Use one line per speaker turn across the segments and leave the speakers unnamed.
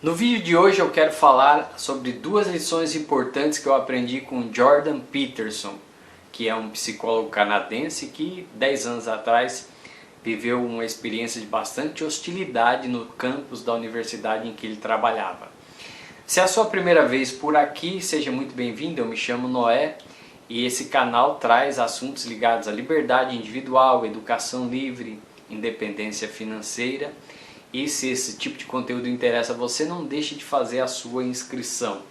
No vídeo de hoje eu quero falar sobre duas lições importantes que eu aprendi com Jordan Peterson, que é um psicólogo canadense que 10 anos atrás viveu uma experiência de bastante hostilidade no campus da universidade em que ele trabalhava. Se é a sua primeira vez por aqui, seja muito bem-vindo, eu me chamo Noé e esse canal traz assuntos ligados à liberdade individual, educação livre, independência financeira. E se esse tipo de conteúdo interessa a você, não deixe de fazer a sua inscrição.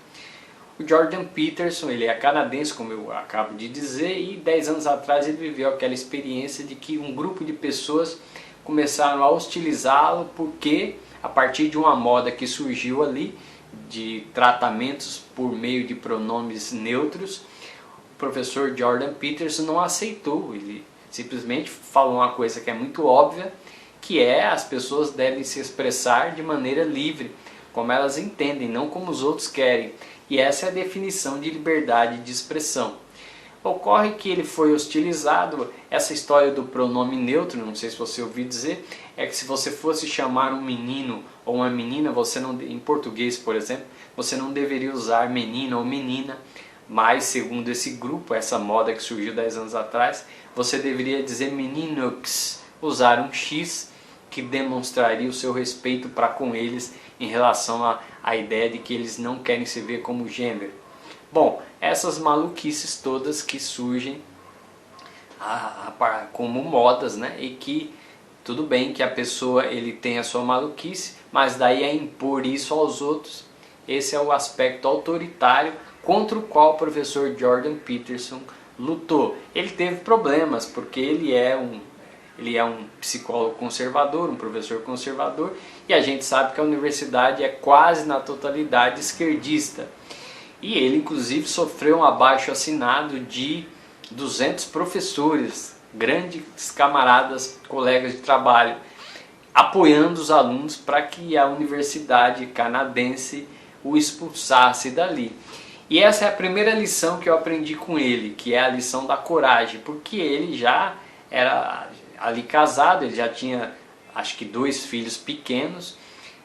O Jordan Peterson, ele é canadense, como eu acabo de dizer, e 10 anos atrás ele viveu aquela experiência de que um grupo de pessoas começaram a hostilizá-lo porque, a partir de uma moda que surgiu ali, de tratamentos por meio de pronomes neutros, o professor Jordan Peterson não aceitou. Ele simplesmente falou uma coisa que é muito óbvia, que é as pessoas devem se expressar de maneira livre, como elas entendem, não como os outros querem. E essa é a definição de liberdade de expressão. Ocorre que ele foi hostilizado. Essa história do pronome neutro, não sei se você ouviu dizer, é que se você fosse chamar um menino ou uma menina, você não, em português, por exemplo, você não deveria usar menino ou menina, mas segundo esse grupo, essa moda que surgiu 10 anos atrás, você deveria dizer meninox, usar um X, que demonstraria o seu respeito para com eles em relação à ideia de que eles não querem se ver como gênero. Bom, essas maluquices todas que surgem como modas, né? E que tudo bem que a pessoa ele tem a sua maluquice, mas daí a impor isso aos outros, esse é o aspecto autoritário contra o qual o professor Jordan Peterson lutou. Ele teve problemas porque ele é um psicólogo conservador, um professor conservador, e a gente sabe que a universidade é quase na totalidade esquerdista. E ele inclusive sofreu um abaixo-assinado de 200 professores, grandes camaradas, colegas de trabalho, apoiando os alunos para que a universidade canadense o expulsasse dali. E essa é a primeira lição que eu aprendi com ele, que é a lição da coragem, porque ele já era ali casado, ele já tinha acho que 2 filhos pequenos,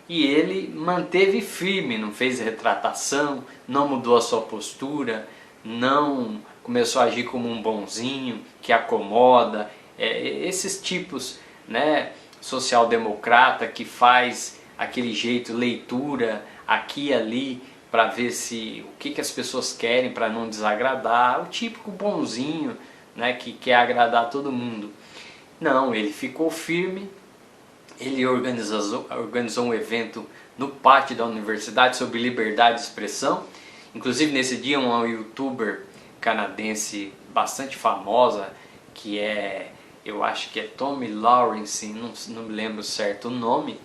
e ele manteve firme, não fez retratação, não mudou a sua postura, não começou a agir como um bonzinho que acomoda, esses tipos, né, social-democrata que faz aquele jeito, leitura aqui e ali para ver se o que as pessoas querem para não desagradar, o típico bonzinho, né, que quer agradar todo mundo. Não, ele ficou firme, ele organizou um evento no pátio da universidade sobre liberdade de expressão. Inclusive nesse dia uma youtuber canadense bastante famosa, que eu acho que é Tomi Lawrence, não me lembro certo o nome,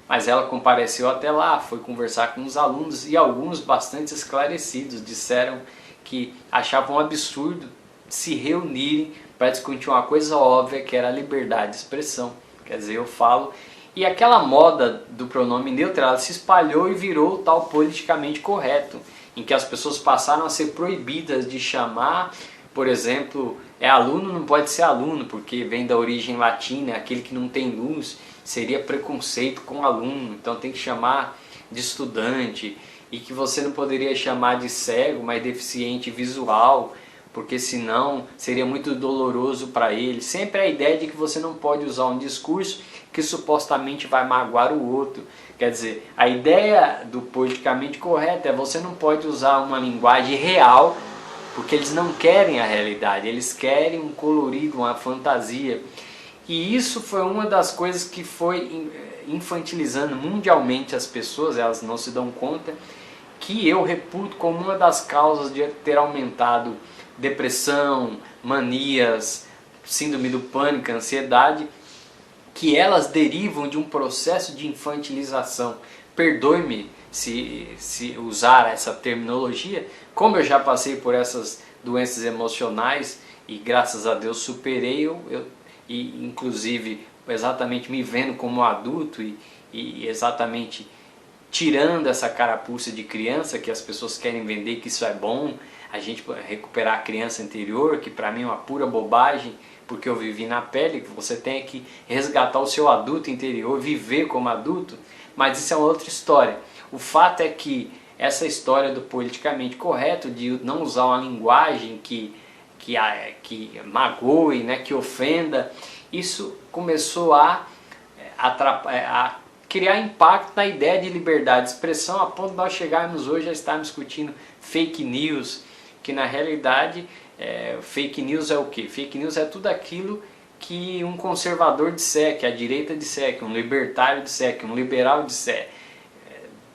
mas ela compareceu até lá, foi conversar com os alunos e alguns bastante esclarecidos disseram que achavam um absurdo se reunirem para discutir uma coisa óbvia que era a liberdade de expressão. Quer dizer, eu falo, e aquela moda do pronome neutro, ela se espalhou e virou o tal politicamente correto, em que as pessoas passaram a ser proibidas de chamar, por exemplo, aluno não pode ser aluno, porque vem da origem latina, aquele que não tem luz, seria preconceito com aluno, então tem que chamar de estudante, e que você não poderia chamar de cego, mas deficiente visual, porque senão seria muito doloroso para ele. Sempre a ideia de que você não pode usar um discurso que supostamente vai magoar o outro. Quer dizer, a ideia do politicamente correto é você não pode usar uma linguagem real, porque eles não querem a realidade, eles querem um colorido, uma fantasia. E isso foi uma das coisas que foi infantilizando mundialmente as pessoas, elas não se dão conta, que eu reputo como uma das causas de ter aumentado depressão, manias, síndrome do pânico, ansiedade, que elas derivam de um processo de infantilização. Perdoe-me se usar essa terminologia, como eu já passei por essas doenças emocionais e graças a Deus superei, e inclusive exatamente me vendo como adulto e exatamente tirando essa carapuça de criança que as pessoas querem vender, que isso é bom, a gente recuperar a criança interior, que para mim é uma pura bobagem, porque eu vivi na pele, que você tem que resgatar o seu adulto interior, viver como adulto, mas isso é uma outra história. O fato é que essa história do politicamente correto, de não usar uma linguagem que magoe, né, que ofenda, isso começou a criar impacto na ideia de liberdade de expressão, a ponto de nós chegarmos hoje a estarmos discutindo fake news, que na realidade fake news é o quê? Fake news é tudo aquilo que um conservador disser, que a direita disser, que um libertário disser, que um liberal disser,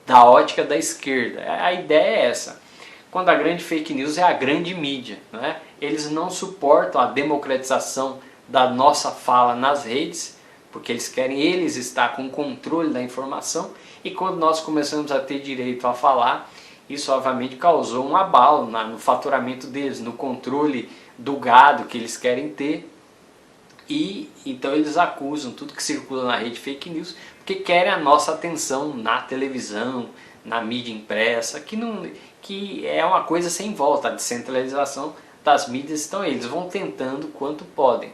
da ótica da esquerda. A ideia é essa. Quando a grande fake news é a grande mídia, né? Eles não suportam a democratização da nossa fala nas redes, porque eles estar com o controle da informação, e quando nós começamos a ter direito a falar, isso obviamente causou um abalo no faturamento deles, no controle do gado que eles querem ter, e então eles acusam tudo que circula na rede fake news, porque querem a nossa atenção na televisão, na mídia impressa, que é uma coisa sem volta, a descentralização das mídias, então eles vão tentando quanto podem.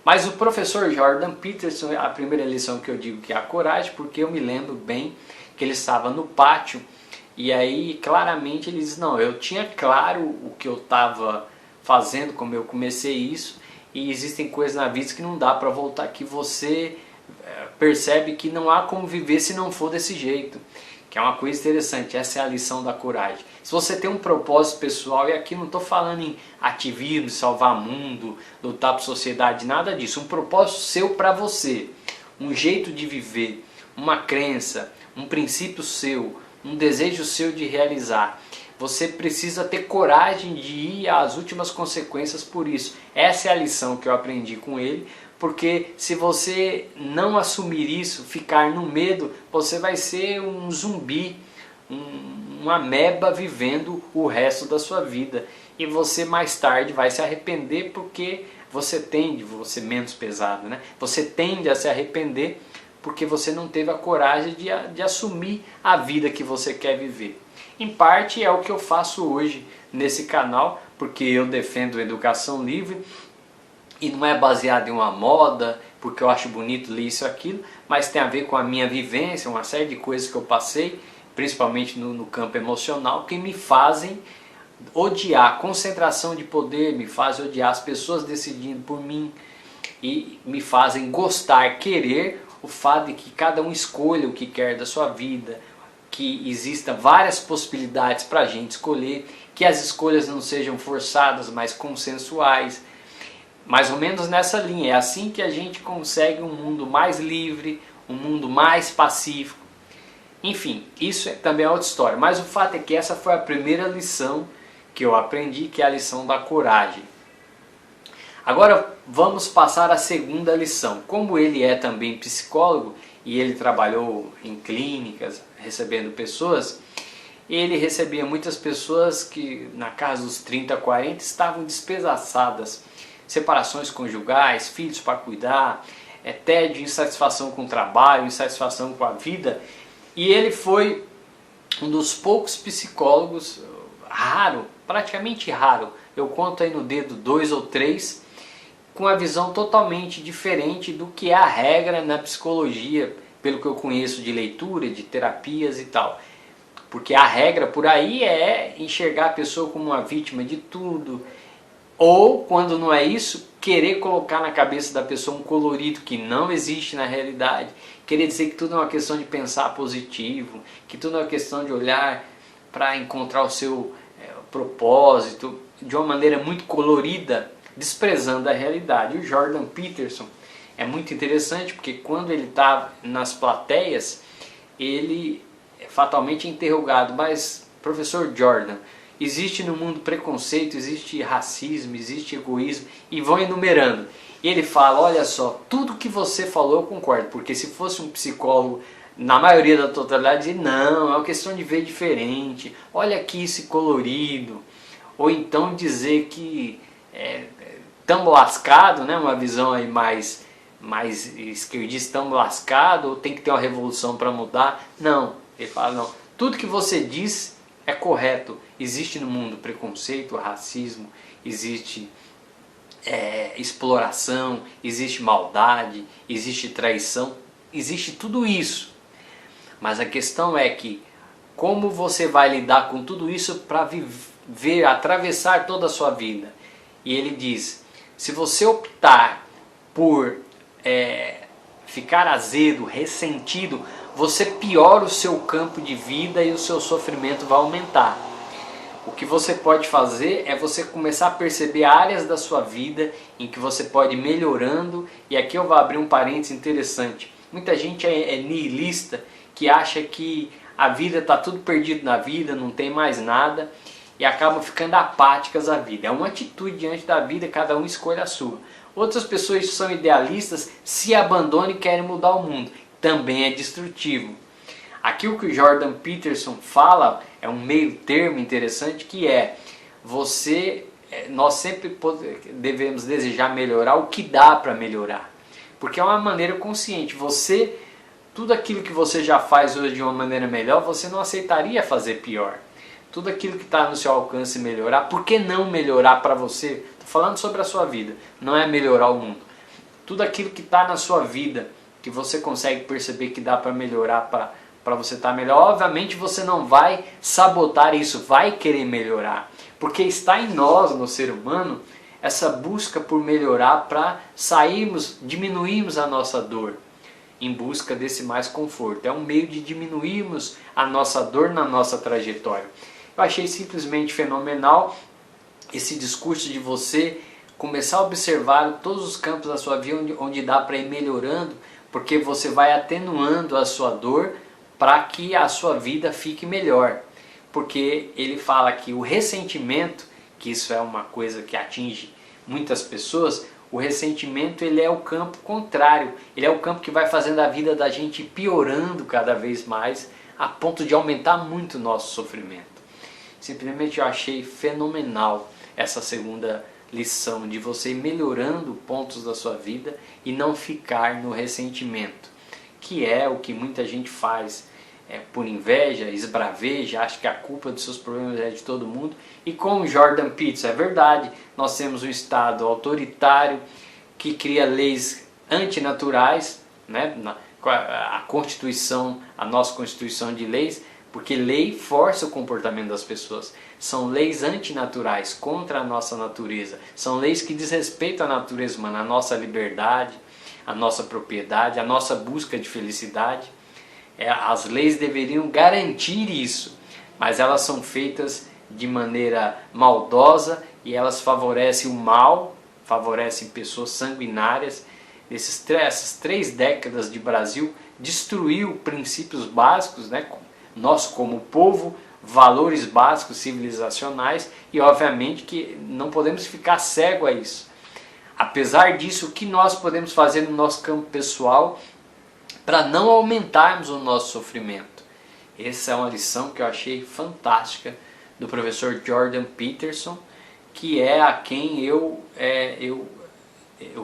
Mas o professor Jordan Peterson, a primeira lição que eu digo que é a coragem, porque eu me lembro bem que ele estava no pátio e aí claramente ele diz, não, eu tinha claro o que eu estava fazendo, como eu comecei isso, e existem coisas na vida que não dá para voltar, que você percebe que não há como viver se não for desse jeito. Que é uma coisa interessante, essa é a lição da coragem. Se você tem um propósito pessoal, e aqui não estou falando em ativismo, salvar o mundo, lutar por sociedade, nada disso. Um propósito seu para você, um jeito de viver, uma crença, um princípio seu, um desejo seu de realizar. Você precisa ter coragem de ir às últimas consequências por isso. Essa é a lição que eu aprendi com ele. Porque se você não assumir isso, ficar no medo, você vai ser um zumbi, uma ameba vivendo o resto da sua vida. E você mais tarde vai se arrepender porque você menos pesado, né? Você tende a se arrepender porque você não teve a coragem de assumir a vida que você quer viver. Em parte é o que eu faço hoje nesse canal, porque eu defendo a educação livre, e não é baseado em uma moda, porque eu acho bonito ler isso e aquilo, mas tem a ver com a minha vivência, uma série de coisas que eu passei, principalmente no campo emocional, que me fazem odiar a concentração de poder, me fazem odiar as pessoas decidindo por mim, e me fazem gostar, querer o fato de que cada um escolha o que quer da sua vida, que existam várias possibilidades para a gente escolher, que as escolhas não sejam forçadas, mas consensuais. Mais ou menos nessa linha, é assim que a gente consegue um mundo mais livre, um mundo mais pacífico. Enfim, isso também é outra história, mas o fato é que essa foi a primeira lição que eu aprendi, que é a lição da coragem. Agora vamos passar à segunda lição. Como ele é também psicólogo e ele trabalhou em clínicas recebendo pessoas, ele recebia muitas pessoas que na casa dos 30, 40 estavam despedaçadas. Separações conjugais, filhos para cuidar, tédio, insatisfação com o trabalho, insatisfação com a vida. E ele foi um dos poucos psicólogos, raro, praticamente raro, eu conto aí no dedo 2 ou 3, com a visão totalmente diferente do que é a regra na psicologia, pelo que eu conheço de leitura, de terapias e tal. Porque a regra por aí é enxergar a pessoa como uma vítima de tudo, ou, quando não é isso, querer colocar na cabeça da pessoa um colorido que não existe na realidade. Querer dizer que tudo é uma questão de pensar positivo, que tudo é uma questão de olhar para encontrar o seu propósito de uma maneira muito colorida, desprezando a realidade. O Jordan Peterson é muito interessante porque quando ele está nas plateias, ele é fatalmente interrogado, mas professor Jordan, existe no mundo preconceito, existe racismo, existe egoísmo, e vão enumerando. E ele fala, olha só, tudo que você falou eu concordo, porque se fosse um psicólogo, na maioria da totalidade, dizia, não, é uma questão de ver diferente, olha aqui esse colorido. Ou então dizer que estamos lascados, né? Uma visão aí mais esquerdista, estamos lascados, ou tem que ter uma revolução para mudar. Não, ele fala, não, tudo que você diz é correto. Existe no mundo preconceito, racismo, existe exploração, existe maldade, existe traição, existe tudo isso. Mas a questão é que como você vai lidar com tudo isso para viver, atravessar toda a sua vida? E ele diz, se você optar por ficar azedo, ressentido, você piora o seu campo de vida e o seu sofrimento vai aumentar. O que você pode fazer é você começar a perceber áreas da sua vida em que você pode ir melhorando. E aqui eu vou abrir um parênteses interessante. Muita gente é nihilista, que acha que a vida está tudo perdido na vida, não tem mais nada, e acabam ficando apáticas à vida. É uma atitude diante da vida, cada um escolhe a sua. Outras pessoas que são idealistas se abandonam e querem mudar o mundo. Também é destrutivo. Aqui o que o Jordan Peterson fala é um meio termo interessante, que é nós sempre devemos desejar melhorar o que dá para melhorar, porque é uma maneira consciente. Tudo aquilo que você já faz hoje de uma maneira melhor, você não aceitaria fazer pior. Tudo aquilo que está no seu alcance melhorar, por que não melhorar para você? Estou falando sobre a sua vida, não é melhorar o mundo. Tudo aquilo que está na sua vida, que você consegue perceber que dá para melhorar, para você estar melhor, obviamente você não vai sabotar isso, vai querer melhorar. Porque está em nós, no ser humano, essa busca por melhorar para diminuirmos a nossa dor, em busca desse mais conforto. É um meio de diminuirmos a nossa dor na nossa trajetória. Eu achei simplesmente fenomenal esse discurso de você começar a observar todos os campos da sua vida onde dá para ir melhorando, porque você vai atenuando a sua dor para que a sua vida fique melhor. Porque ele fala que o ressentimento, que isso é uma coisa que atinge muitas pessoas, o ressentimento ele é o campo contrário, ele é o campo que vai fazendo a vida da gente piorando cada vez mais, a ponto de aumentar muito o nosso sofrimento. Simplesmente eu achei fenomenal essa segunda lição, de você ir melhorando pontos da sua vida e não ficar no ressentimento, que é o que muita gente faz, por inveja, esbraveja, acha que a culpa dos seus problemas é de todo mundo. E com o Jordan Peterson, é verdade, nós temos um Estado autoritário que cria leis antinaturais, né? A Constituição, a nossa Constituição de leis, porque lei força o comportamento das pessoas. São leis antinaturais, contra a nossa natureza. São leis que desrespeitam a natureza humana, a nossa liberdade, a nossa propriedade, a nossa busca de felicidade. As leis deveriam garantir isso, mas elas são feitas de maneira maldosa e elas favorecem o mal, favorecem pessoas sanguinárias. Essas 3 décadas de Brasil destruiu princípios básicos, né? Nós como povo, valores básicos civilizacionais, e obviamente que não podemos ficar cego a isso. Apesar disso, o que nós podemos fazer no nosso campo pessoal para não aumentarmos o nosso sofrimento? Essa é uma lição que eu achei fantástica do professor Jordan Peterson, que é a quem eu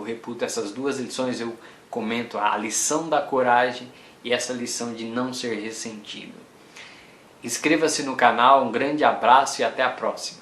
reputo essas 2 lições. Eu comento a lição da coragem e essa lição de não ser ressentido. Inscreva-se no canal, um grande abraço e até a próxima.